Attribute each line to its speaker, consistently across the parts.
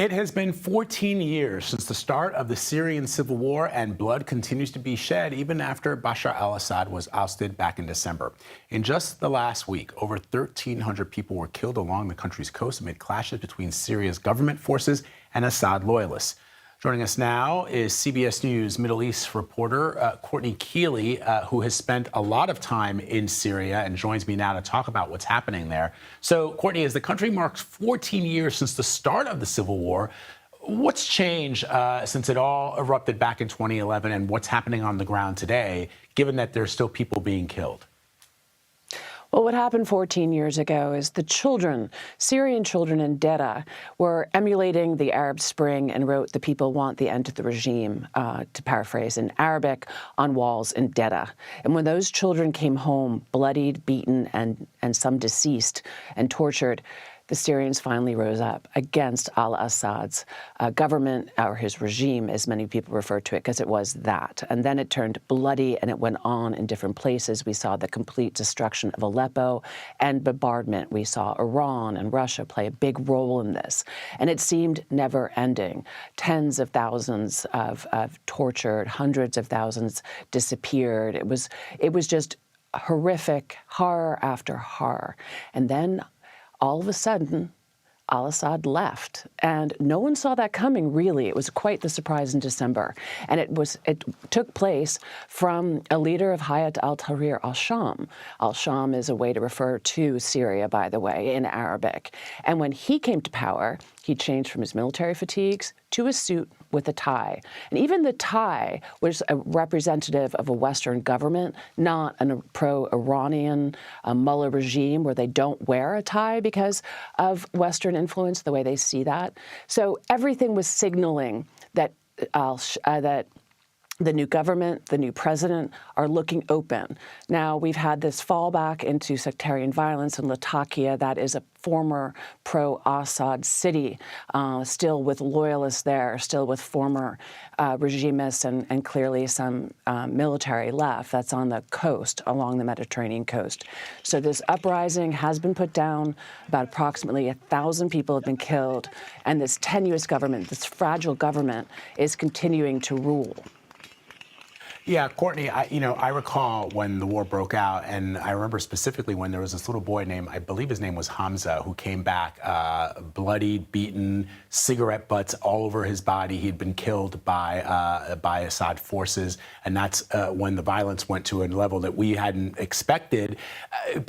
Speaker 1: It has been 14 years since the start of the Syrian civil war, and blood continues to be shed even after Bashar al-Assad was ousted back in December. In just the last week, over 1,300 people were killed along the country's coast amid clashes between Syria's government forces and Assad loyalists. Joining us now is CBS News Middle East reporter Courtney Kealy, who has spent a lot of time in Syria and joins me now to talk about what's happening there. So, Courtney, as the country marks 14 years since the start of the civil war, what's changed since it all erupted back in 2011, and what's happening on the ground today, given that there's still people being killed?
Speaker 2: Well, what happened 14 years ago is the children, Syrian children in Jeddah, were emulating the Arab Spring and wrote, "The people want the end of the regime," to paraphrase in Arabic, on walls in Jeddah. And when those children came home, bloodied, beaten, and some deceased and tortured, the Syrians finally rose up against al-Assad's government, or his regime, as many people refer to it, because it was that. And then it turned bloody, and it went on in different places. We saw the complete destruction of Aleppo and bombardment. We saw Iran and Russia play a big role in this. And it seemed never ending. Tens of thousands of tortured, hundreds of thousands disappeared. It was just horrific, horror after horror. And then all of a sudden, al-Assad left, and no one saw that coming, really. It was quite the surprise in December, and it took place from a leader of Hayat al-Tahrir al-Sham. Al-Sham is a way to refer to Syria, by the way, in Arabic. And when he came to power, he changed from his military fatigues to a suit with a tie. And even the tie was a representative of a Western government, not a pro-Iranian mullah regime where they don't wear a tie because of Western influence, the way they see that. So everything was signaling that the new government, the new president, are looking open. Now, we've had this fallback into sectarian violence in Latakia. That is a former pro-Assad city, still with loyalists there, still with former regimists and clearly some military left. That's on the coast, along the Mediterranean coast. So this uprising has been put down. About approximately 1,000 people have been killed. And this tenuous government, this fragile government, is continuing to rule.
Speaker 1: Yeah, Courtney, I recall when the war broke out, and I remember specifically when there was this little boy named, I believe his name was Hamza, who came back bloodied, beaten, cigarette butts all over his body. He'd been killed by Assad forces, and that's when the violence went to a level that we hadn't expected.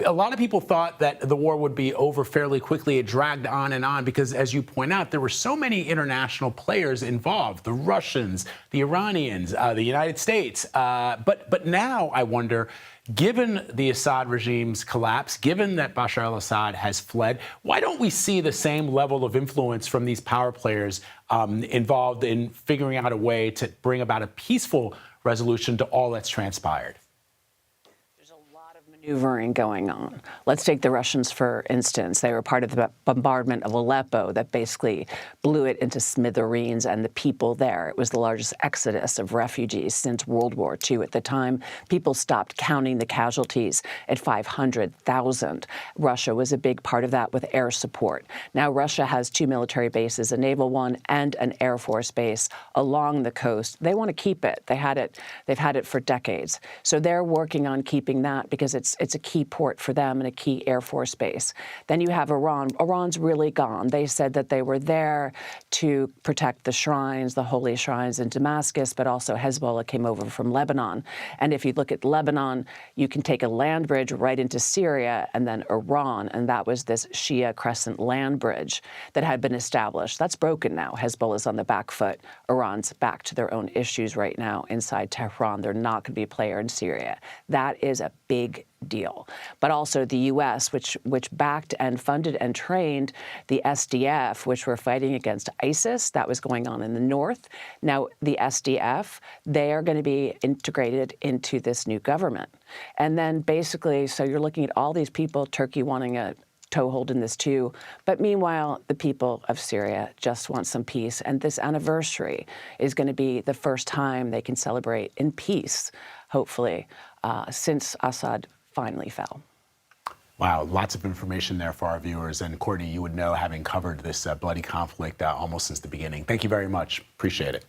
Speaker 1: A lot of people thought that the war would be over fairly quickly. It dragged on because, as you point out, there were so many international players involved: the Russians, the Iranians, the United States. But now I wonder, given the Assad regime's collapse, given that Bashar al-Assad has fled, why don't we see the same level of influence from these power players involved in figuring out a way to bring about a peaceful resolution to all that's transpired?
Speaker 2: Maneuvering going on. Let's take the Russians, for instance. They were part of the bombardment of Aleppo that basically blew it into smithereens, and the people there. It was the largest exodus of refugees since World War II. At the time, people stopped counting the casualties at 500,000. Russia was a big part of that with air support. Now Russia has 2 military bases, a naval one and an air force base along the coast. They want to keep it. They've had it for decades. So they're working on keeping that because it's a key port for them and a key air force base. Then you have Iran. Iran's really gone. They said that they were there to protect the shrines, the holy shrines in Damascus, but also Hezbollah came over from Lebanon. And if you look at Lebanon, you can take a land bridge right into Syria and then Iran, and that was this Shia Crescent land bridge that had been established. That's broken now. Hezbollah's on the back foot. Iran's back to their own issues right now inside Tehran. They're not going to be a player in Syria. That is a big deal. But also the U.S., which backed and funded and trained the SDF, which were fighting against ISIS. That was going on in the north. Now, the SDF, they are going to be integrated into this new government. And then basically, so you're looking at all these people, Turkey wanting a toehold in this too. But meanwhile, the people of Syria just want some peace. And this anniversary is going to be the first time they can celebrate in peace, hopefully, since Assad finally fell.
Speaker 1: Wow, lots of information there for our viewers. And Courtney, you would know, having covered this bloody conflict almost since the beginning. Thank you very much. Appreciate it.